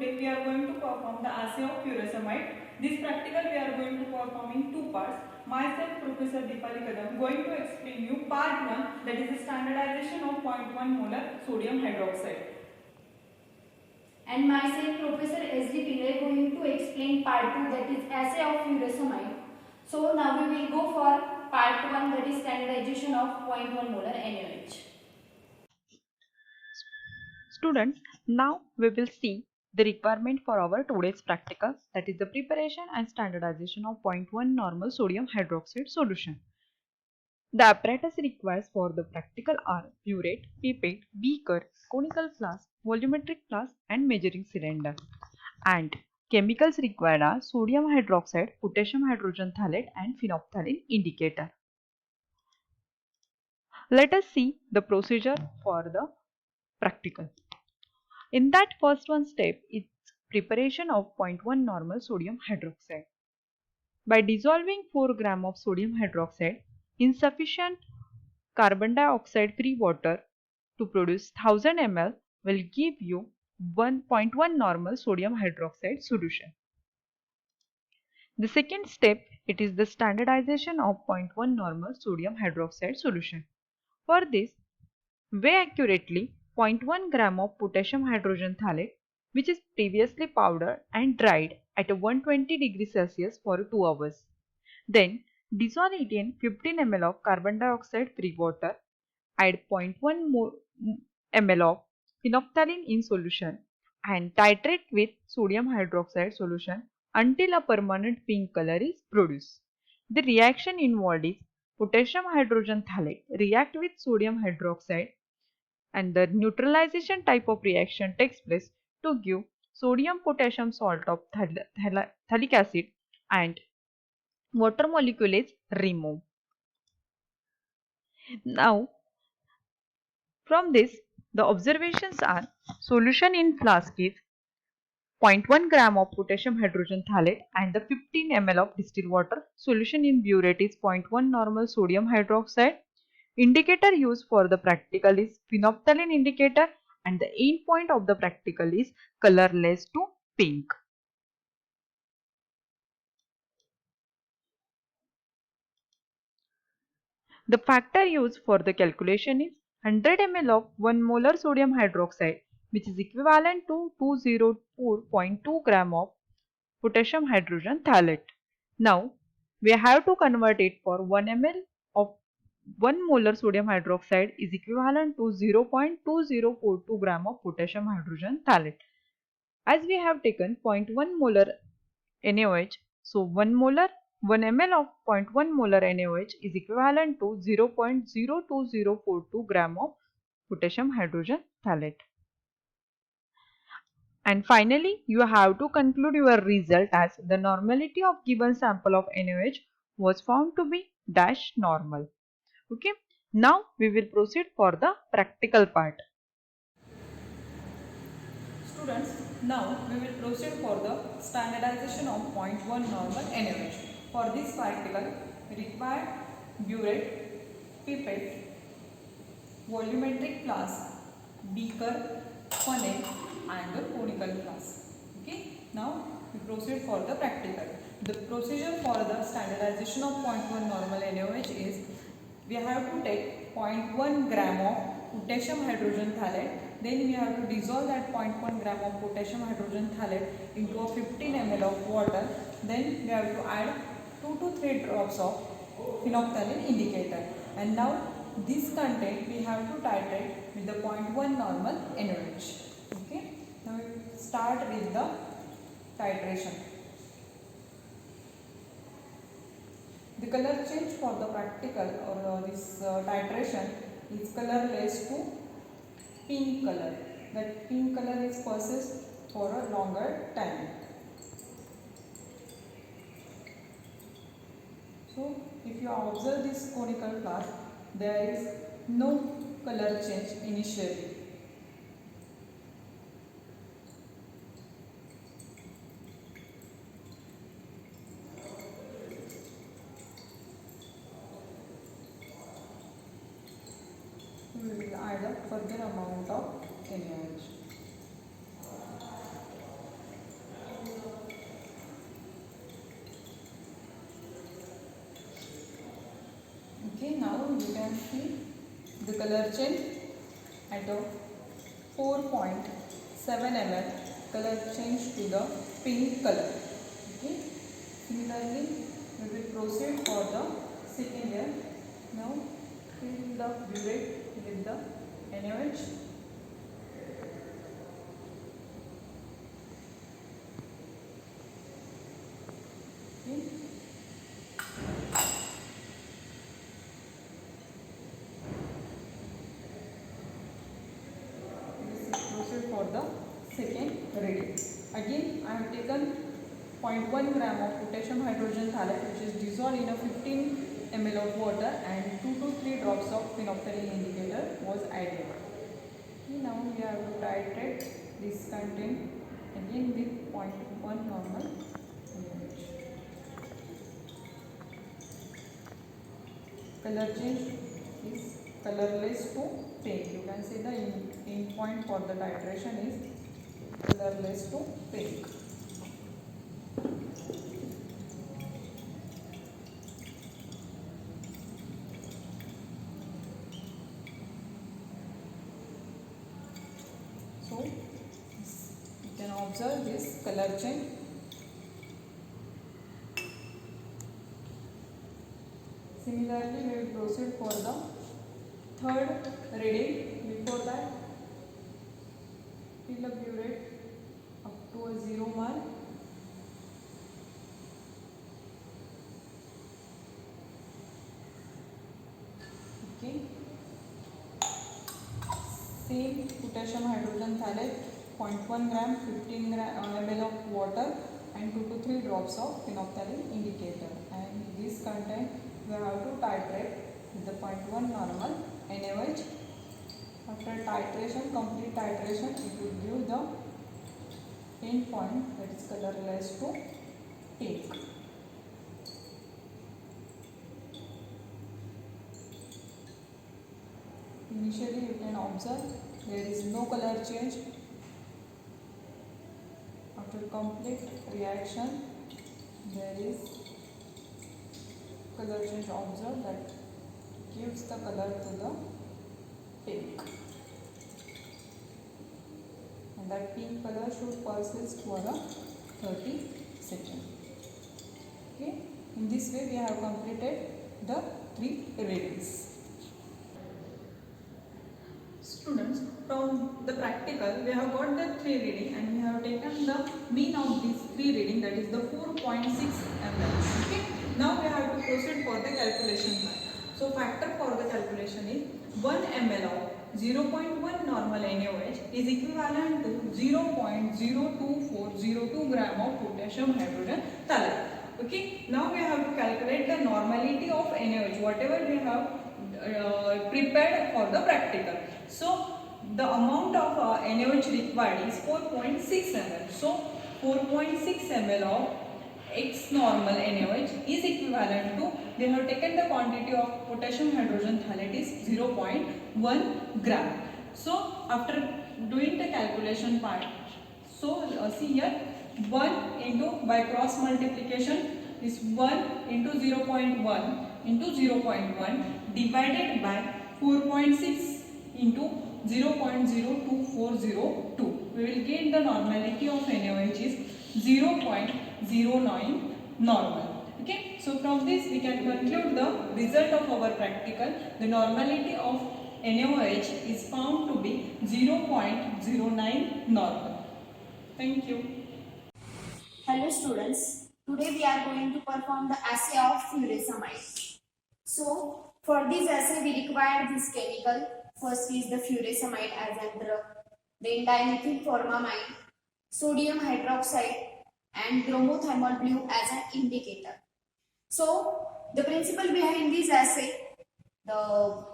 today we are going to perform the assay of furosemide. This practical we are going to perform in two parts. Myself, Professor Deepali Kadam, going to explain you part 1, that is the standardization of 0.1 molar sodium hydroxide. And myself, Professor S.D. Pillai, going to explain part 2, that is assay of furosemide. So now we will go for part 1, that is standardization of 0.1 molar NaOH. Students, now we will see the requirement for our today's practical, that is the preparation and standardization of 0.1 normal sodium hydroxide solution. The apparatus required for the practical are burette, pipette, beaker, conical flask, volumetric flask and measuring cylinder. And chemicals required are sodium hydroxide, potassium hydrogen phthalate and phenolphthalein indicator. Let us see the procedure for the practical. In that first one step, it's preparation of 0.1 normal sodium hydroxide. By dissolving 4 gram of sodium hydroxide in sufficient carbon dioxide free water to produce 1000 ml will give you 1.1 normal sodium hydroxide solution. The second step, it is the standardization of 0.1 normal sodium hydroxide solution. For this, weigh accurately 0.1 gram of potassium hydrogen phthalate, which is previously powdered and dried at 120 degrees Celsius for 2 hours. Then dissolve it in 15 ml of carbon dioxide free water. Add 0.1 ml of phenolphthalein in solution and titrate with sodium hydroxide solution until a permanent pink color is produced. The reaction involved is potassium hydrogen phthalate react with sodium hydroxide and the neutralization type of reaction takes place to give sodium potassium salt of phthalic acid and water molecule is removed. Now from this the observations are solution in flask is 0.1 gram of potassium hydrogen phthalate and the 15 ml of distilled water. Solution in burette is 0.1 normal sodium hydroxide. Indicator used for the practical is phenolphthalein indicator and the end point of the practical is colorless to pink. The factor used for the calculation is 100 ml of 1 molar sodium hydroxide, which is equivalent to 204.2 gram of potassium hydrogen phthalate. Now we have to convert it for 1 ml of 1 molar sodium hydroxide is equivalent to 0.2042 gram of potassium hydrogen phthalate. As we have taken 0.1 molar NaOH, so 1 ml of 0.1 molar NaOH is equivalent to 0.02042 gram of potassium hydrogen phthalate. And finally, you have to conclude your result as the normality of given sample of NaOH was found to be dash normal. Okay. Now we will proceed for the practical part. Students, now we will proceed for the standardization of 0.1 normal NaOH. For this practical, require burette, pipette, volumetric flask, beaker, funnel and the conical flask. Okay. Now we proceed for the practical. The procedure for the standardization of 0.1 normal NaOH is we have to take 0.1 gram of potassium hydrogen phthalate. Then we have to dissolve that 0.1 gram of potassium hydrogen phthalate into a 15 ml of water. Then we have to add 2 to 3 drops of phenolphthalein indicator. And now this content we have to titrate with the 0.1 normal NaOH. Okay. Now we start with the titration. The color change for the practical or this titration is colorless to pink color. That pink color is persists for a longer time. So if you observe this conical flask, there is no color change initially. We will add a further amount of NaOH. you can see the color change at a 4.7 ml color change to the pink color. Okay. Similarly, we will proceed for the second layer. Now fill the burette with the NaOH. Okay. Proceed for the second reading. Again, I have taken 0.1 gram of potassium hydrogen thalate, which is dissolved in a 15 ml of water, and 2 to 3 drops of phenolphthalein indicator was added. Okay, now we have to titrate this content again with 0.1 normal NaOH. Color change is colorless to pink. You can see the end point for the titration is colorless to pink. So you can observe this color change. Similarly, we will proceed for the third reading. Before that, fill the burette up to a 0 mark. Okay. Same potassium hydrogen thalate, 0.1 gram, 15 ml of water, and 2 to 3 drops of phenolphthalein indicator. And this content we have to titrate with the 0.1 normal NaOH. After titration, complete titration, it will give the end point, that is colorless to pink. Initially, you can observe there is no color change. After complete reaction, there is color change observed that gives the color to the pink, and that pink color should persist for 30 seconds. Okay. In this way, we have completed the 3 readings. Students, from the practical, we have got the 3 reading, and we have taken the mean of these 3 reading, that is the 4.6 ml. Okay. Now we have to proceed for the calculation part. So factor for the calculation is 1 ml of 0.1 normal NaOH is equivalent to 0.02402 gram of potassium hydrogen thalate. Okay. Now we have to calculate the normality of NaOH, whatever we have prepared for the practical. So the amount of NaOH required is 4.6 ml. So 4.6 ml of X normal NaOH is equivalent to, they have taken the quantity of potassium hydrogen thalate is 0.1 gram. So after doing the calculation part, so see here, 1 into, by cross multiplication is 1 into 0.1 into 0.1 divided by 4.6 into 0.02402. We will get the normality of NaOH is 0.09 normal. Okay. So from this we can conclude the result of our practical. The normality of NaOH is found to be 0.09 normal. Thank you. Hello students, today we are going to perform the assay of furosemide. So for this assay we require this chemical. First is the furosemide as a drug, then dimethyl formamide, sodium hydroxide, and bromothiamol blue as an indicator. So the principle behind this assay, the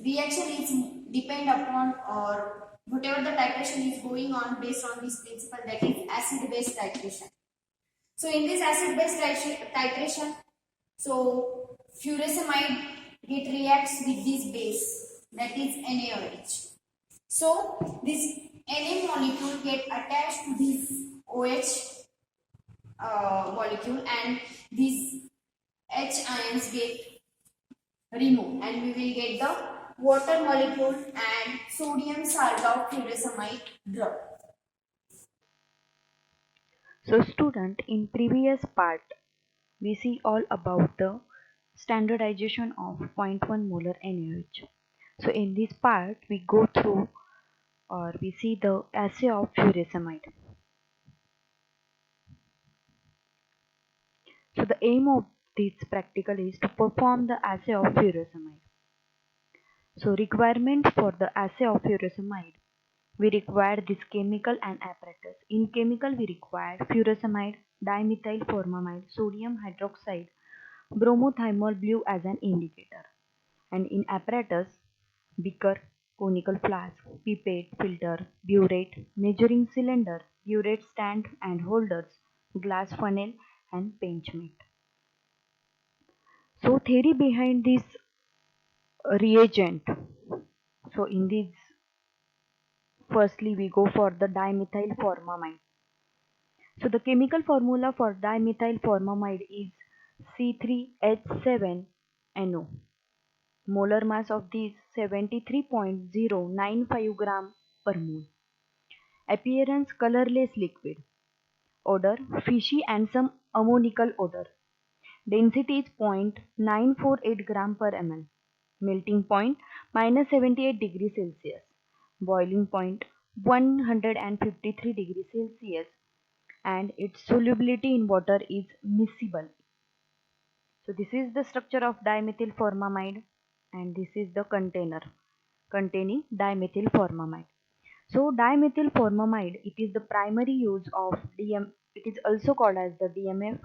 reaction is depend upon, or whatever the titration is going on based on this principle, that is acid base titration. So in this acid base titration, so furosemide it reacts with this base, that is NaOH. So this Na molecule get attached to this OH molecule, and these H ions get remove, and we will get the water molecule and sodium salt of furosemide drug. So student, in previous part, we see all about the standardization of zero point 0.1 molar NaOH. So in this part, we go through or we see the assay of furosemide. So the aim of this practical is to perform the assay of furosemide. So requirement for the assay of furosemide, we require this chemical and apparatus. In chemical, we require furosemide, dimethyl formamide, sodium hydroxide, bromothymol blue as an indicator. And in apparatus, beaker, conical flask, pipette, filter, burette, measuring cylinder, burette stand and holders, glass funnel and pinchmet. So theory behind this reagent. So in this, firstly we go for the dimethyl formamide. So the chemical formula for dimethyl formamide is C3H7NO. Molar mass of this 73.095 gram per mole. Appearance colorless liquid. Odor fishy and some ammonical odor. Density is 0.948 gram per ml. Melting point -78 degrees Celsius. Boiling point 153 degrees Celsius. And its solubility in water is miscible. So this is the structure of dimethyl formamide and this is the container containing dimethyl formamide. So dimethyl formamide, it is the primary use of it is also called as the DMF.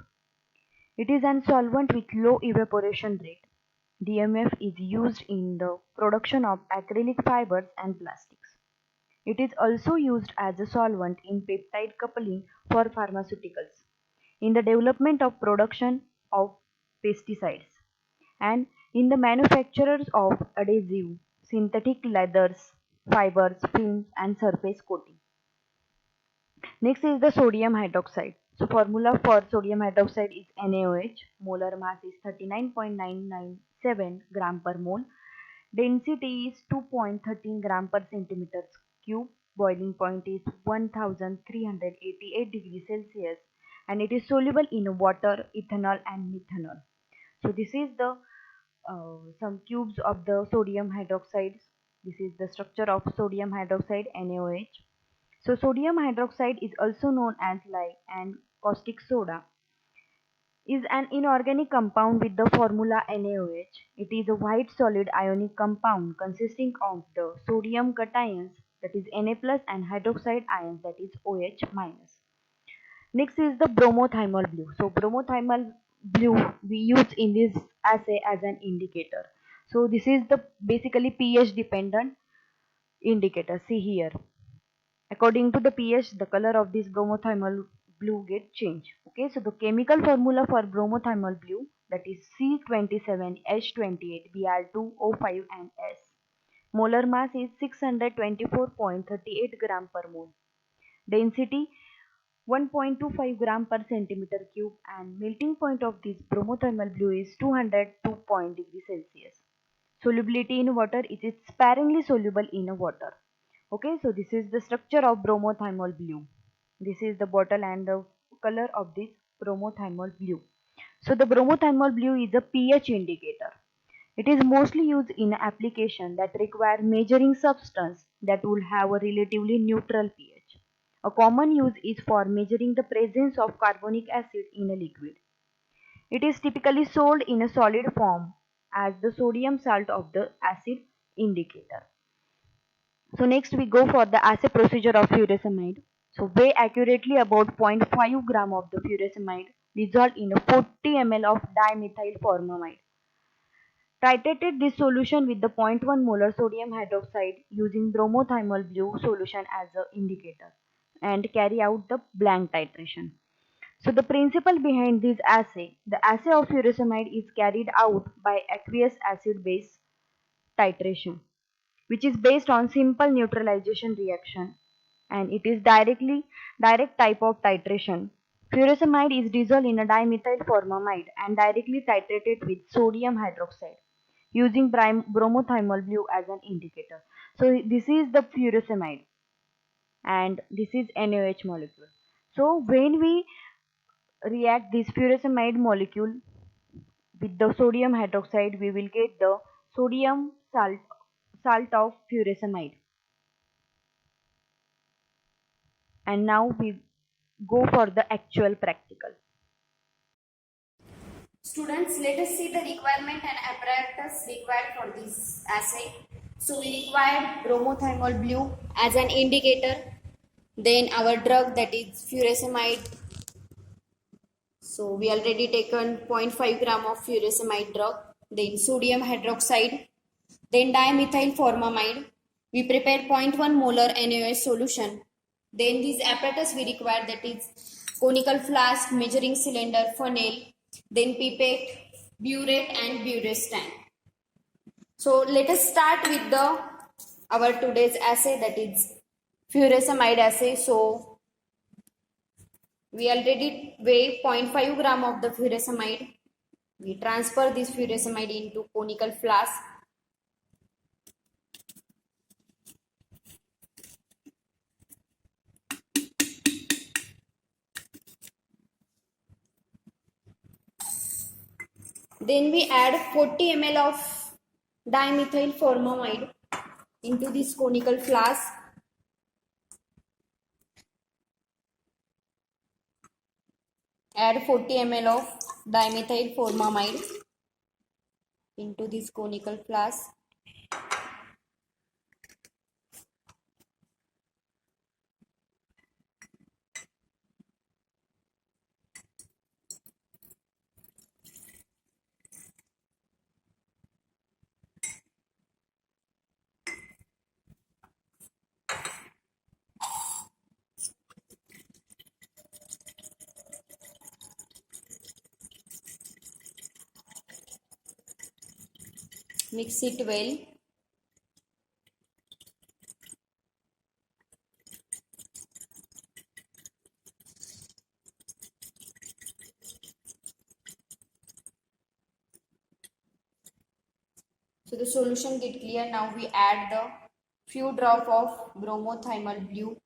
It is an solvent with low evaporation rate. DMF is used in the production of acrylic fibers and plastics. It is also used as a solvent in peptide coupling for pharmaceuticals, in the development of production of pesticides, and in the manufacturers of adhesive, synthetic leathers, fibers, films and surface coating. Next is the sodium hydroxide. So formula for sodium hydroxide is NaOH. Molar mass is 39.997 gram per mole. Density is 2.13 gram per centimeter cube. Boiling point is 1388 degrees Celsius and it is soluble in water, ethanol and methanol. So this is the some cubes of the sodium hydroxide. This is the structure of sodium hydroxide NaOH. So sodium hydroxide is also known as like an caustic soda is an inorganic compound with the formula NaOH. It is a white solid ionic compound consisting of the sodium cations that is Na plus and hydroxide ions that is OH minus. Next is the bromothymol blue. So bromothymol blue we use in this assay as an indicator. So this is the basically pH dependent indicator. See here. According to the pH, the color of this bromothymol blue get changed. Okay, so the chemical formula for bromothymol blue, that is C27H28Br2O5 and S. Molar mass is 624.38 gram per mole. Density 1.25 gram per centimeter cube and melting point of this bromothymol blue is 202 degrees Celsius. Solubility in water, it is sparingly soluble in water. Okay, so this is the structure of bromothymol blue. This is the bottle and the color of this bromothymol blue. So the bromothymol blue is a pH indicator. It is mostly used in application that require measuring substance that will have a relatively neutral pH. A common use is for measuring the presence of carbonic acid in a liquid. It is typically sold in a solid form as the sodium salt of the acid indicator. So next we go for the assay procedure of furosemide. So weigh accurately about 0.5 gram of the furosemide dissolved in a 40 ml of dimethyl formamide. Titrated this solution with the 0.1 molar sodium hydroxide using bromothymol blue solution as an indicator and carry out the blank titration. So the principle behind this assay, the assay of furosemide is carried out by aqueous acid base titration, which is based on simple neutralization reaction and it is direct type of titration. Furosemide is dissolved in a dimethyl formamide and directly titrated with sodium hydroxide. using bromothymol blue as an indicator. So this is the furosemide and this is NaOH molecule. So when we react this furosemide molecule with the sodium hydroxide, we will get the sodium salt of furosemide. And now we go for the actual practical. Students, let us see the requirement and apparatus required for this assay. So we require bromothymol blue as an indicator, then our drug, that is furosemide. So we already taken 0.5 gram of furosemide drug, then sodium hydroxide, then dimethyl formamide. We prepare 0.1 molar NaOH solution. Then this apparatus we require, that is conical flask, measuring cylinder, funnel, then pipette, burette and burette stand. So let us start with our today's assay, that is furosemide assay. So we already weigh 0.5 gram of the furosemide. We transfer this furosemide into conical flask. Then we add 40 ml of dimethyl formamide into this conical flask. Add 40 ml of dimethyl formamide into this conical flask. Mix it well. So the solution get clear. Now we add the few drop of bromothymol blue.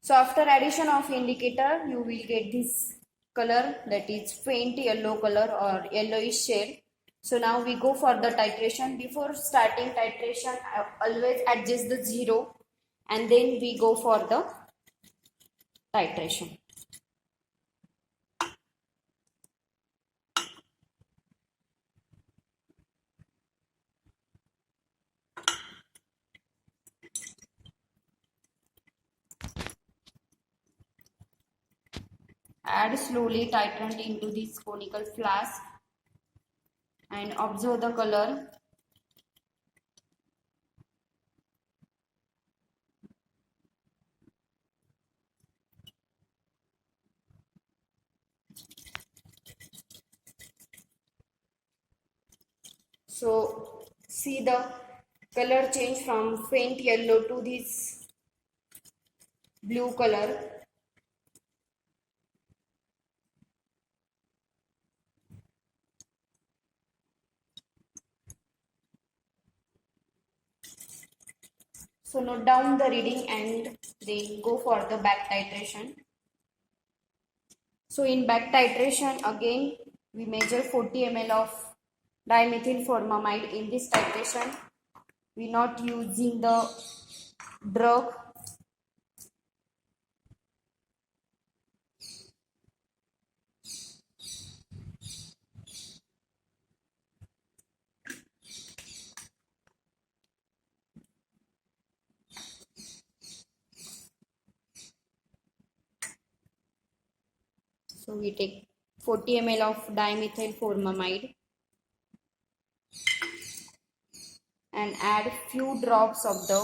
So after addition of indicator, you will get this color, that is faint yellow color or yellowish shade. So now we go for the titration. Before starting titration, always adjust the zero and then we go for the titration. Add slowly titrant into this conical flask and observe the color. So see the color change from faint yellow to this blue color. So note down the reading and then go for the back titration. So in back titration again we measure 40 ml of dimethyl formamide. In this titration we not using the drug. So we take 40 ml of dimethyl formamide and add few drops of the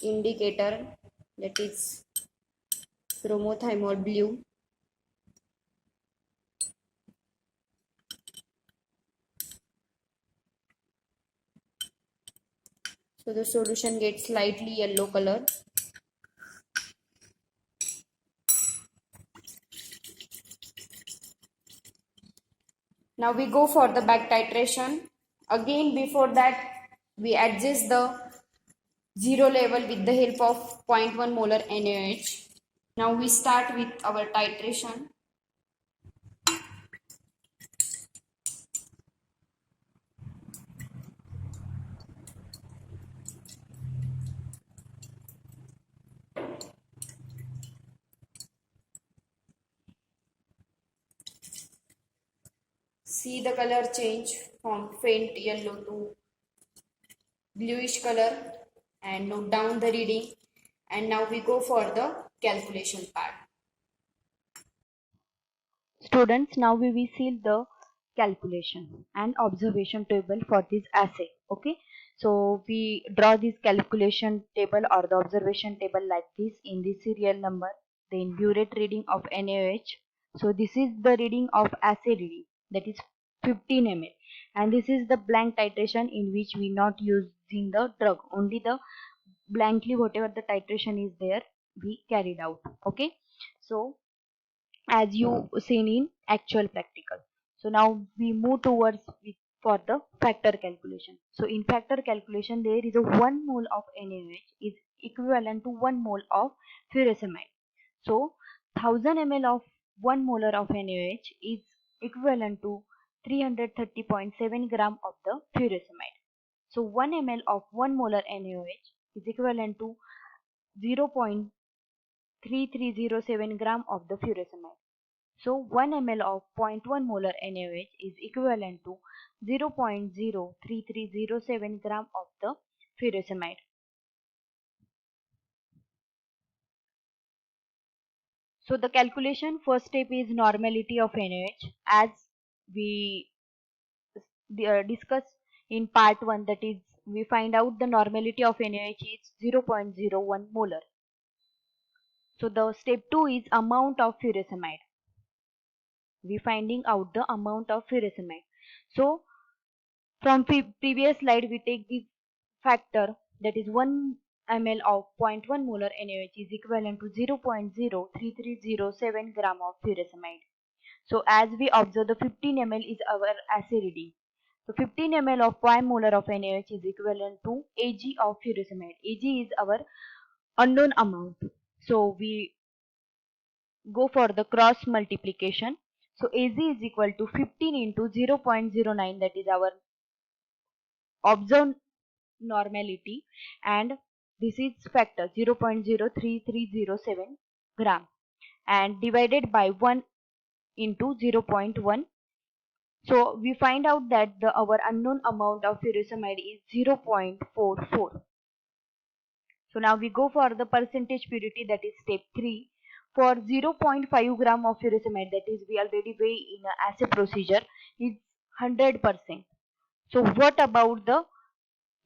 indicator, that is Bromothymol blue. So the solution gets slightly yellow color. Now we go for the back titration. Again, before that, we adjust the zero level with the help of zero point 0.1 molar NaOH. Now we start with our titration. See the color change from faint yellow to bluish color, and note down the reading. And now we go for the calculation part. Students, now we will see the calculation and observation table for this assay. Okay, so we draw this calculation table or the observation table like this in the serial number, then burette reading of NaOH. So this is the reading of assay reading, that is 15 ml, and this is the blank titration in which we not using the drug, only the blankly whatever the titration is there we carried out. Okay, so as you seen in actual practical. So now we move towards for the factor calculation. So in factor calculation, there is a 1 mole of NaOH is equivalent to 1 mole of furosemide. So 1000 ml of 1 molar of NaOH is equivalent to 330.7 gram of the furosemide. So 1 ml of 1 molar NaOH is equivalent to 0.3307 gram of the furosemide. So 1 ml of 0.1 molar NaOH is equivalent to 0.03307 gram of the furosemide. So the calculation first step is normality of NaOH, as we discussed in part 1, that is we find out the normality of NaOH is 0.01 molar. So the step 2 is amount of furosemide. We finding out the amount of furosemide. So from previous slide we take this factor, that is 1 ml of 0.1 molar NaOH is equivalent to 0.03307 gram of furosemide. So as we observe, the 15 ml is our assay reading. So 15 ml of 0.1 molar of NaOH is equivalent to Ag of furosemide. Ag is our unknown amount. So we go for the cross multiplication. So Ag is equal to 15 into 0.09, that is our observed normality, and this is factor 0.03307 gram, and divided by 1 into 0.1. So we find out that our unknown amount of furosemide is 0.44. So now we go for the percentage purity, that is step 3. For 0.5 gram of furosemide, that is we already weigh in a assay procedure, is 100%. So what about the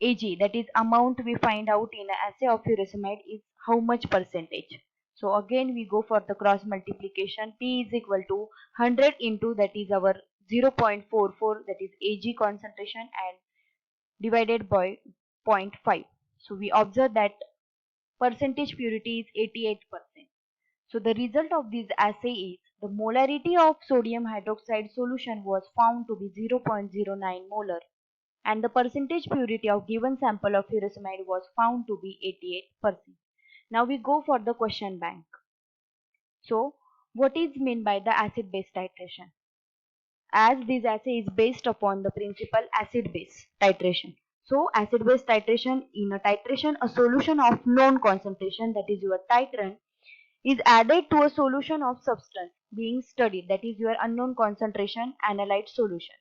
Ag, that is amount we find out in a assay of furosemide, is how much percentage? So again we go for the cross multiplication. P is equal to 100 into, that is our 0.44, that is Ag concentration, and divided by 0.5. So we observe that percentage purity is 88%. So the result of this assay is the molarity of sodium hydroxide solution was found to be 0.09 molar, and the percentage purity of given sample of furosemide was found to be 88%. Now we go for the question bank. So what is meant by the acid base titration? As this assay is based upon the principle acid base titration. So acid base titration, in a titration, a solution of known concentration, that is your titrant, is added to a solution of substance being studied, that is your unknown concentration analyte solution.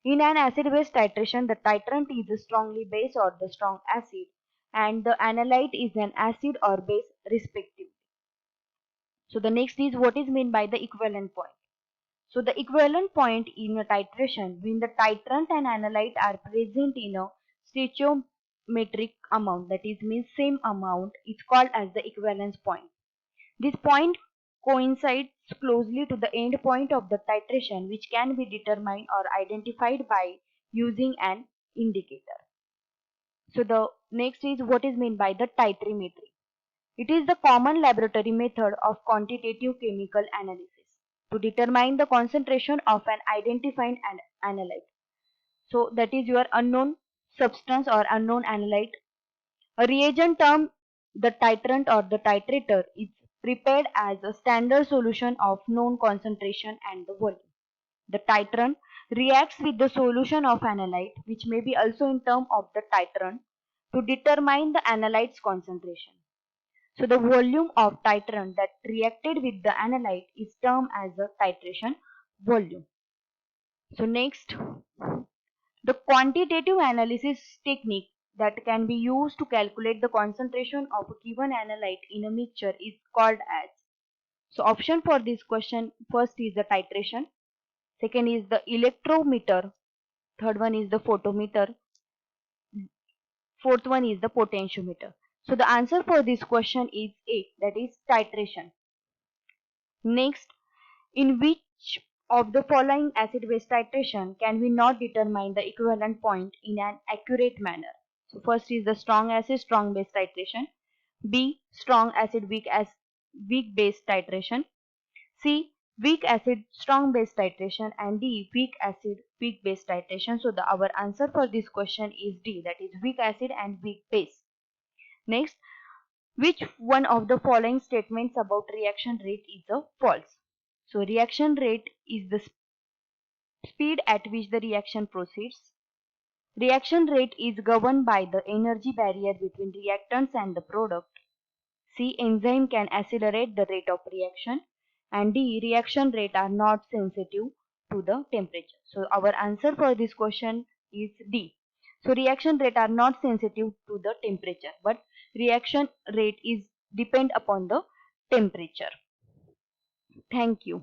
In an acid-base titration, the titrant is a strongly base or the strong acid, and the analyte is an acid or base respectively. So the next is what is meant by the equivalent point. So the equivalent point in a titration, when the titrant and analyte are present in a stoichiometric amount, that is means same amount, is called as the equivalence point. This point coincides closely to the end point of the titration, which can be determined or identified by using an indicator. So the next is what is meant by the titrimetry. It is the common laboratory method of quantitative chemical analysis to determine the concentration of an identified analyte. So that is your unknown substance or unknown analyte. A reagent term, the titrant or the titrator, is prepared as a standard solution of known concentration and the volume. The titrant reacts with the solution of analyte, which may be also in term of the titrant, to determine the analyte's concentration. So the volume of titrant that reacted with the analyte is termed as the titration volume. So next, the quantitative analysis technique that can be used to calculate the concentration of a given analyte in a mixture is called as. So option for this question, first is the titration, second is the electrometer, third one is the photometer, fourth one is the potentiometer. So the answer for this question is A, that is titration. Next, in which of the following acid-base titration can we not determine the equivalent point in an accurate manner? So first is the strong acid strong base titration, B strong acid weak base titration, C weak acid strong base titration, and D weak acid weak base titration. So our answer for this question is D, that is weak acid and weak base. Next, which one of the following statements about reaction rate is a false? So reaction rate is the speed at which the reaction proceeds. Reaction rate is governed by the energy barrier between reactants and the product. C. Enzyme can accelerate the rate of reaction. And D. Reaction rate are not sensitive to the temperature. So our answer for this question is D. So reaction rate are not sensitive to the temperature, but reaction rate is depend upon the temperature. Thank you.